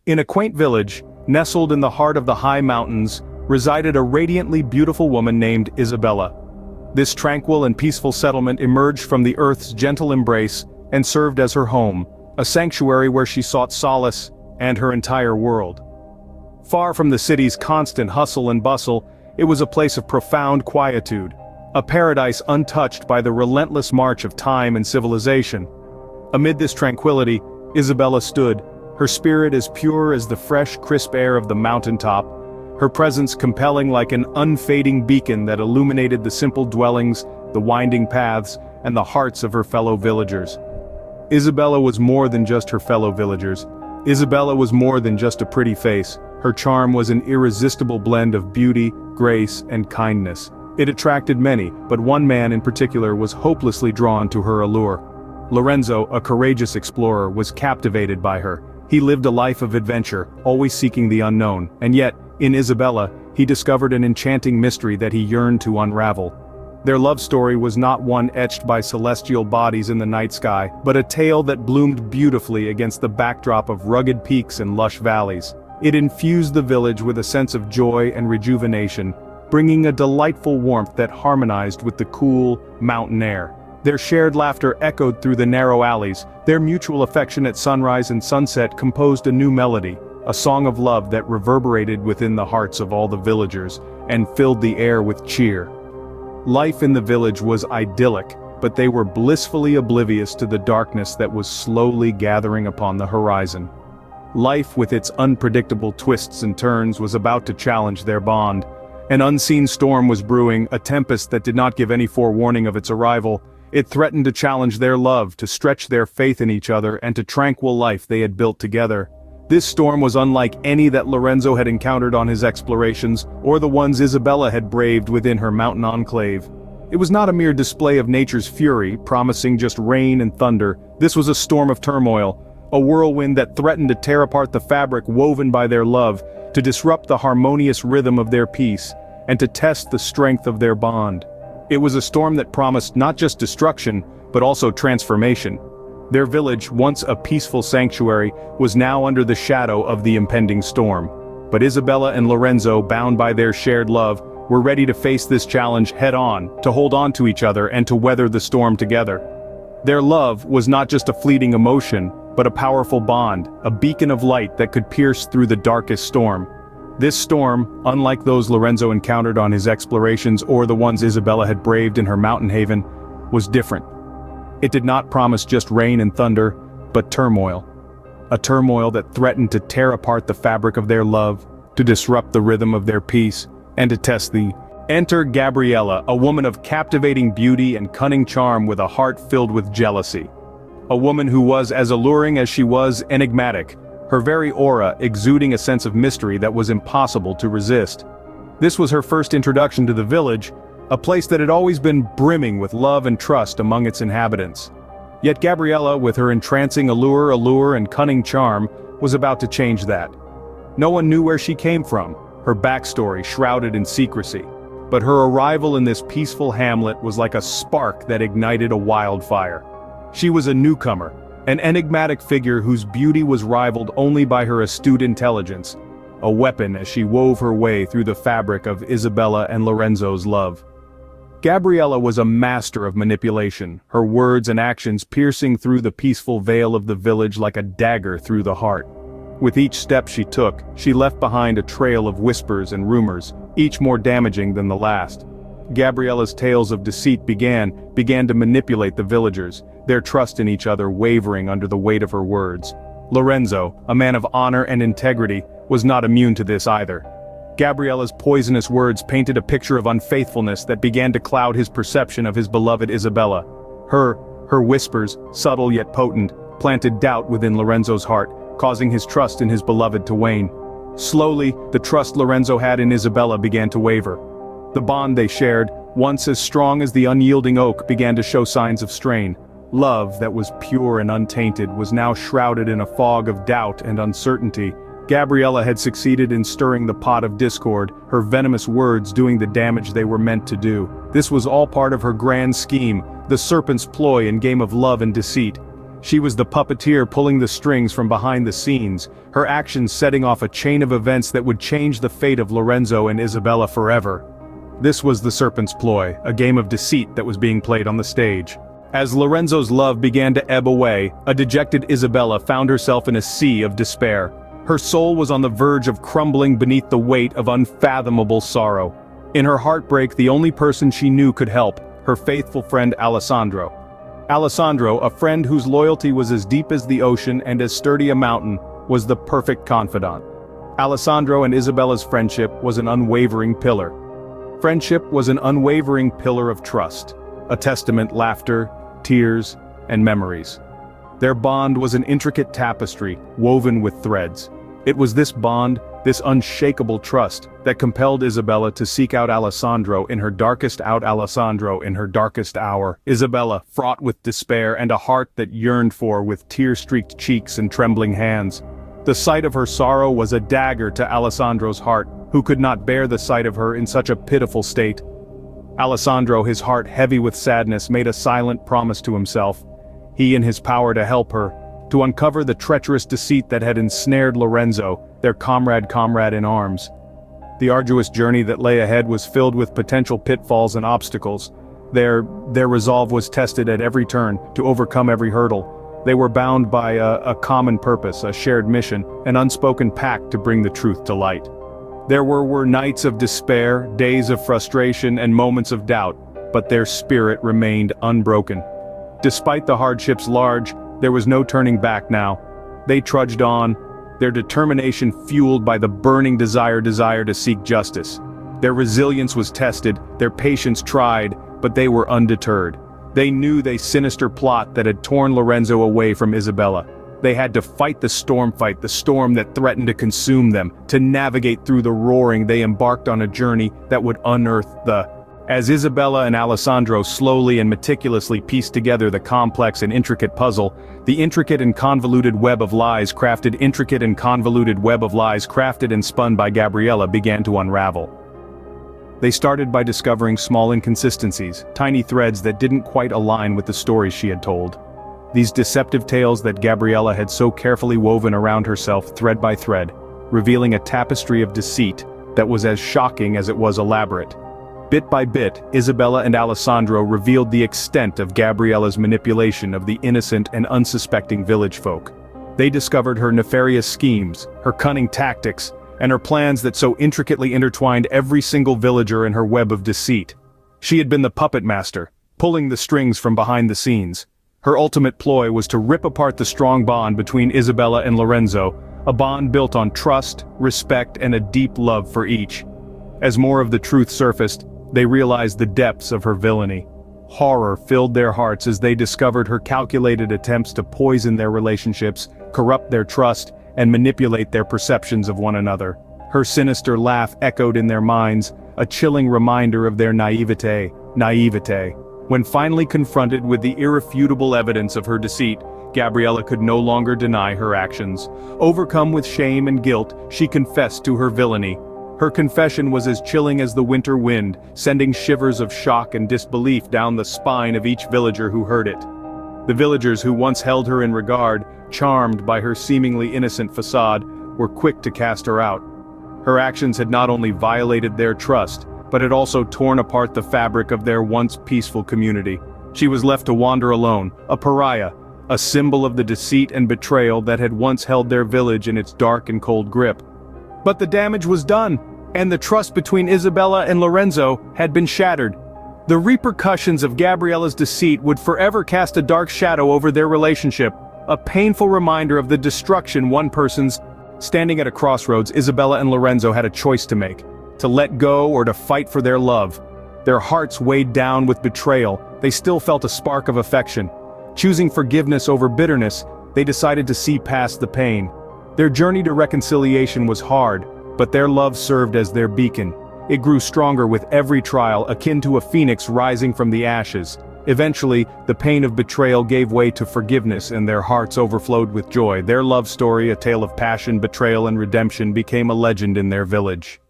In a quaint village, nestled in the heart of the high mountains, resided a radiantly beautiful woman named Isabella. This tranquil and peaceful settlement emerged from the earth's gentle embrace and served as her home, a sanctuary where she sought solace and her entire world. Far from the city's constant hustle and bustle, it was a place of profound quietude, a paradise untouched by the relentless march of time and civilization. Amid this tranquility, Isabella stood, her spirit as pure as the fresh, crisp air of the mountaintop, her presence compelling like an unfading beacon that illuminated the simple dwellings, the winding paths, and the hearts of her fellow villagers. Isabella was more than just her fellow villagers. Isabella was more than just a pretty face. Her charm was an irresistible blend of beauty, grace, and kindness. It attracted many, but one man in particular was hopelessly drawn to her allure. Lorenzo, a courageous explorer, was captivated by her. He lived a life of adventure, always seeking the unknown, and yet, in Isabella, he discovered an enchanting mystery that he yearned to unravel. Their love story was not one etched by celestial bodies in the night sky, but a tale that bloomed beautifully against the backdrop of rugged peaks and lush valleys. It infused the village with a sense of joy and rejuvenation, bringing a delightful warmth that harmonized with the cool, mountain air. Their shared laughter echoed through the narrow alleys, their mutual affection at sunrise and sunset composed a new melody, a song of love that reverberated within the hearts of all the villagers, and filled the air with cheer. Life in the village was idyllic, but they were blissfully oblivious to the darkness that was slowly gathering upon the horizon. Life with its unpredictable twists and turns was about to challenge their bond. An unseen storm was brewing, a tempest that did not give any forewarning of its arrival. It threatened to challenge their love, to stretch their faith in each other, and to tranquil life they had built together. This storm was unlike any that Lorenzo had encountered on his explorations, or the ones Isabella had braved within her mountain enclave. It was not a mere display of nature's fury, promising just rain and thunder. This was a storm of turmoil, a whirlwind that threatened to tear apart the fabric woven by their love, to disrupt the harmonious rhythm of their peace, and to test the strength of their bond. It was a storm that promised not just destruction, but also transformation. Their village, once a peaceful sanctuary, was now under the shadow of the impending storm. But Isabella and Lorenzo, bound by their shared love, were ready to face this challenge head-on, to hold on to each other and to weather the storm together. Their love was not just a fleeting emotion, but a powerful bond, a beacon of light that could pierce through the darkest storm. This storm, unlike those Lorenzo encountered on his explorations or the ones Isabella had braved in her mountain haven, was different. It did not promise just rain and thunder, but turmoil. A turmoil that threatened to tear apart the fabric of their love, to disrupt the rhythm of their peace, and to test the. Enter Gabriella, a woman of captivating beauty and cunning charm with a heart filled with jealousy. A woman who was as alluring as she was enigmatic, her very aura exuding a sense of mystery that was impossible to resist. This was her first introduction to the village, a place that had always been brimming with love and trust among its inhabitants. Yet Gabriella, with her entrancing allure and cunning charm, was about to change that. No one knew where she came from, her backstory shrouded in secrecy. But her arrival in this peaceful hamlet was like a spark that ignited a wildfire. She was a newcomer, an enigmatic figure whose beauty was rivaled only by her astute intelligence, a weapon as she wove her way through the fabric of Isabella and Lorenzo's love. Gabriella was a master of manipulation, her words and actions piercing through the peaceful veil of the village like a dagger through the heart. With each step she took, she left behind a trail of whispers and rumors, each more damaging than the last. Gabriella's tales of deceit began to manipulate the villagers, their trust in each other wavering under the weight of her words. Lorenzo, a man of honor and integrity, was not immune to this either. Gabriella's poisonous words painted a picture of unfaithfulness that began to cloud his perception of his beloved Isabella. Her whispers, subtle yet potent, planted doubt within Lorenzo's heart, causing his trust in his beloved to wane. Slowly, the trust Lorenzo had in Isabella began to waver. The bond they shared, once as strong as the unyielding oak, began to show signs of strain. Love that was pure and untainted was now shrouded in a fog of doubt and uncertainty. Gabriella had succeeded in stirring the pot of discord, her venomous words doing the damage they were meant to do. This was all part of her grand scheme, the serpent's ploy and game of love and deceit. She was the puppeteer pulling the strings from behind the scenes, her actions setting off a chain of events that would change the fate of Lorenzo and Isabella forever. This was the serpent's ploy, a game of deceit that was being played on the stage. As Lorenzo's love began to ebb away, a dejected Isabella found herself in a sea of despair. Her soul was on the verge of crumbling beneath the weight of unfathomable sorrow. In her heartbreak, the only person she knew could help, her faithful friend Alessandro. Alessandro, a friend whose loyalty was as deep as the ocean and as sturdy a mountain, was the perfect confidant. Alessandro and Isabella's friendship was an unwavering pillar. Friendship was an unwavering pillar of trust, a testament laughter, tears, and memories. Their bond was an intricate tapestry, woven with threads. It was this bond, this unshakable trust, that compelled Isabella to seek out Alessandro in her darkest hour. Isabella, fraught with despair and a heart that yearned for with tear-streaked cheeks and trembling hands. The sight of her sorrow was a dagger to Alessandro's heart, who could not bear the sight of her in such a pitiful state. Alessandro, his heart heavy with sadness, made a silent promise to himself. He, in his power to help her, to uncover the treacherous deceit that had ensnared Lorenzo, their comrade in arms. The arduous journey that lay ahead was filled with potential pitfalls and obstacles. Their resolve was tested at every turn, to overcome every hurdle. They were bound by a common purpose, a shared mission, an unspoken pact to bring the truth to light. There were nights of despair, days of frustration, and moments of doubt, but their spirit remained unbroken. Despite the hardships large, there was no turning back now. They trudged on, their determination fueled by the burning desire to seek justice. Their resilience was tested, their patience tried, but they were undeterred. They knew the sinister plot that had torn Lorenzo away from Isabella. They had to fight the storm that threatened to consume them. To navigate through the roaring, they embarked on a journey that would unearth As Isabella and Alessandro slowly and meticulously pieced together the complex and intricate puzzle, the intricate and convoluted web of lies crafted and spun by Gabriella began to unravel. They started by discovering small inconsistencies, tiny threads that didn't quite align with the stories she had told. These deceptive tales that Gabriella had so carefully woven around herself thread by thread, revealing a tapestry of deceit that was as shocking as it was elaborate. Bit by bit, Isabella and Alessandro revealed the extent of Gabriella's manipulation of the innocent and unsuspecting village folk. They discovered her nefarious schemes, her cunning tactics, and her plans that so intricately intertwined every single villager in her web of deceit. She had been the puppet master, pulling the strings from behind the scenes. Her ultimate ploy was to rip apart the strong bond between Isabella and Lorenzo, a bond built on trust, respect, and a deep love for each. As more of the truth surfaced, they realized the depths of her villainy. Horror filled their hearts as they discovered her calculated attempts to poison their relationships, corrupt their trust, and manipulate their perceptions of one another. Her sinister laugh echoed in their minds, a chilling reminder of their naivete. When finally confronted with the irrefutable evidence of her deceit, Gabriella could no longer deny her actions. Overcome with shame and guilt, she confessed to her villainy. Her confession was as chilling as the winter wind, sending shivers of shock and disbelief down the spine of each villager who heard it. The villagers who once held her in regard, charmed by her seemingly innocent facade, were quick to cast her out. Her actions had not only violated their trust, but had also torn apart the fabric of their once peaceful community. She was left to wander alone, a pariah, a symbol of the deceit and betrayal that had once held their village in its dark and cold grip. But the damage was done, and the trust between Isabella and Lorenzo had been shattered. The repercussions of Gabriella's deceit would forever cast a dark shadow over their relationship, a painful reminder of the destruction one person's. Standing at a crossroads, Isabella and Lorenzo had a choice to make: to let go or to fight for their love. Their hearts weighed down with betrayal, they still felt a spark of affection. Choosing forgiveness over bitterness, they decided to see past the pain. Their journey to reconciliation was hard, but their love served as their beacon. It grew stronger with every trial, akin to a phoenix rising from the ashes. Eventually, the pain of betrayal gave way to forgiveness and their hearts overflowed with joy. Their love story, a tale of passion, betrayal, and redemption, became a legend in their village.